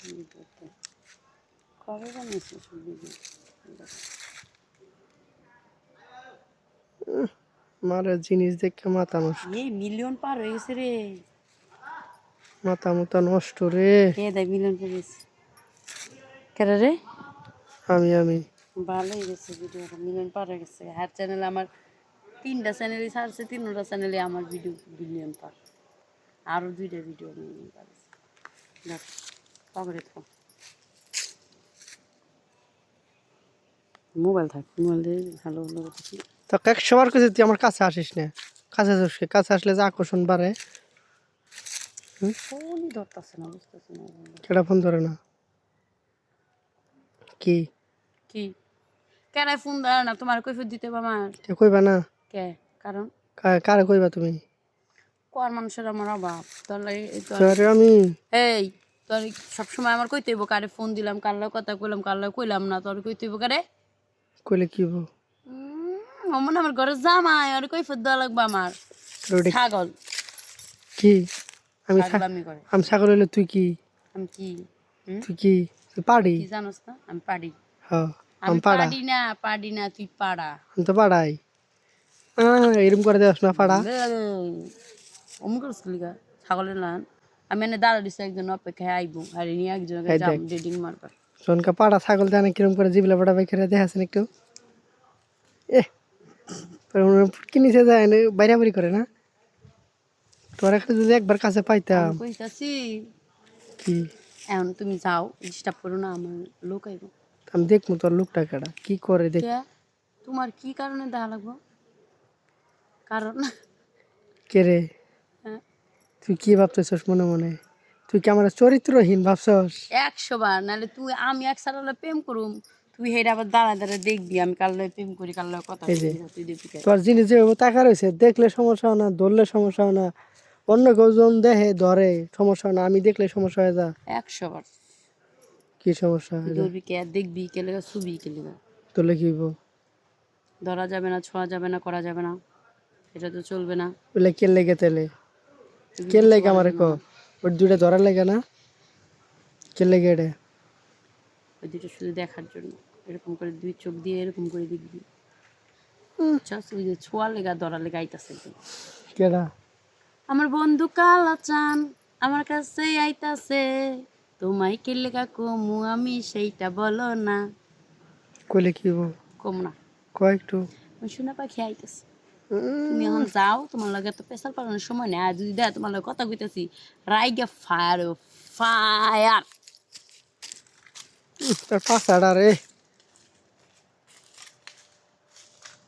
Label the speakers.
Speaker 1: ভিডিওতে কবে বানিয়েছে সব ভিডিও?
Speaker 2: মারা জিনিস দেখে মাথা নষ্ট,
Speaker 1: এই মিলিয়ন পার হয়ে গেছে রে।
Speaker 2: মাথা মুথা নষ্ট রে।
Speaker 1: কে দেয় মিলিয়ন পার গেছে? কেন রে?
Speaker 2: আমি
Speaker 1: ভালোই গেছে, ভিডিওটা মিলিয়ন পার হয়ে গেছে। হ্যার চ্যানেল আমার 3টা চ্যানেলই ছাড়ছে, 3টা চ্যানেলে আমার ভিডিও বিলিয়ন পার। আরও 2টা ভিডিও মিলিয়ন পার হয়েছে। দেখ পাবরে তো মোবাইল থাক, মোবাইল দিয়ে ভালো ভালো করতেছি।
Speaker 2: তো 100 বার কাছে তুই আমার কাছে আসিস না, কাছে কাছে আসলে যে আকর্ষণ বাড়ে।
Speaker 1: ফোনই ধরতেছে না, বুঝতেছি না
Speaker 2: কেডা ফোন ধরে না? কি
Speaker 1: কি কেন ফোন ধরে না? তোমার কৈফিয়ত দিতে হবে আমার।
Speaker 2: কে কইবা না?
Speaker 1: কে? কারণ
Speaker 2: কারে কইবা তুমি?
Speaker 1: কোয়ার মানুষের আমার অভাব, তোর লাগে তোর।
Speaker 2: তোরে আমি
Speaker 1: এই তোর সবসময় আমার কইতে হইব কারে ফোন দিলাম, কার লগে কথা কইলাম, কার লগে কইলাম না, তোর কইতে হইব কারে?
Speaker 2: কইলে কি হবো?
Speaker 1: অমন আমার ঘরে জামাই, আর কৈফিয়ত দেওয়া লাগবে আমার।
Speaker 2: ওটা
Speaker 1: ছাগল
Speaker 2: কি? আমি
Speaker 1: ছাগলামি করে।
Speaker 2: আমি ছাগল হইলে তুই কি?
Speaker 1: আমি কি?
Speaker 2: তুই কি? তুই পাড়ি?
Speaker 1: কি জানোস না? আমি পারি।
Speaker 2: হ্যাঁ
Speaker 1: আমি
Speaker 2: আমি পাড়া,
Speaker 1: পারি না, পারি না, তুই পাড়া।
Speaker 2: আমি তো পাড়াই। এরম করে দেওয়াস না পাড়া।
Speaker 1: অমন করছ লিগা ছাগলের লান। আমি এনে দাঁড়া দিছি, একজন অপেক্ষায় আইবো, আর নিয়ে একজনকে
Speaker 2: এই
Speaker 1: যাম
Speaker 2: দেখ
Speaker 1: ডেটিং মারবার।
Speaker 2: সোনকা পাড়া ছাগল জানে কিরম করে জিবলা পাড়া বাইকেরা দেখাছেন একটু। এ কি নিচে যায় না, বাইরাবাড়ি করে না। তোর এখানে যদি একবার কাছে পাইতাম।
Speaker 1: আমি কইতাছি
Speaker 2: কি
Speaker 1: এখন তুমি যাও, ডিস্টার্ব করো না, আমার লোক আইব।
Speaker 2: আমি দেখবো তোর লোকটা কেডা কি করে দেখ।
Speaker 1: কে? তোমার কি কারণে দেখা লাগবো? কারণ
Speaker 2: কে রে?
Speaker 1: হ্যাঁ,
Speaker 2: তুই কি ভাবতেছস মনে মনে? তুই কি আমার চরিত্রহীন ভাবছস?
Speaker 1: 100 বার নাহলে তুই, আমি এক সারালে প্রেম করুম, তুই হেটা আবার দাঁড়া দাঁড়া দেখবি আমি কার লগে প্রেম করি, কার লগে কথা
Speaker 2: এই যে
Speaker 1: কই, তুই দেখবি কে?
Speaker 2: তোর জিনিস যেভাবে টাকা রয়েছে, দেখলে সমস্যা হয় না, ধরলে সমস্যা হয় না। অন্য কেউ জন দেখে ধরে সমস্যা হয় না, আমি দেখলে সমস্যা হয়ে যা।
Speaker 1: 100 বার
Speaker 2: কি সমস্যা
Speaker 1: তুই
Speaker 2: হয়ে যা?
Speaker 1: ধরবি কে, দেখবি কে লেগা, ছবি কে লেগা।
Speaker 2: তোলে কি হইব?
Speaker 1: ধরা যাবে না, ছোঁয়া যাবে না, করা যাবে না, এটা তো চলবে না।
Speaker 2: বলে কে লেগে তেলে?
Speaker 1: এগুলো
Speaker 2: কে
Speaker 1: কিছু
Speaker 2: লেগে
Speaker 1: করার
Speaker 2: আমার
Speaker 1: জন্য
Speaker 2: কো?
Speaker 1: না।
Speaker 2: ওর দুইটা ধরার লেগে না? কে লেগে এটা?
Speaker 1: ওই দুটো শুধু দেখার জন্য, এরকম করে 2 চোখ দিয়ে এরকম করে দেখবি। বুঝছস? ওই যে ছোঁয়া লেগা ধরা লেগা আইতাছে একদম।
Speaker 2: কেডা?
Speaker 1: আমার বন্ধু কালা চান আমার কাছে আইতাছে, তোমায় কে লেগা কমু আমি সেইটা বলো না।
Speaker 2: কইলে কি হইব?
Speaker 1: কম না,
Speaker 2: কয় একটু।
Speaker 1: ওই শোনা পাখি আইতাছে। তুমি এখন যাও, তোমার লগে তো পেশাল পালানোর সময় নেই। আর যদি দেয় তোমার লগে কথা কইতাছি, রাইগা ফায়ার ফায়ার।
Speaker 2: তোর পাছাড়া রে।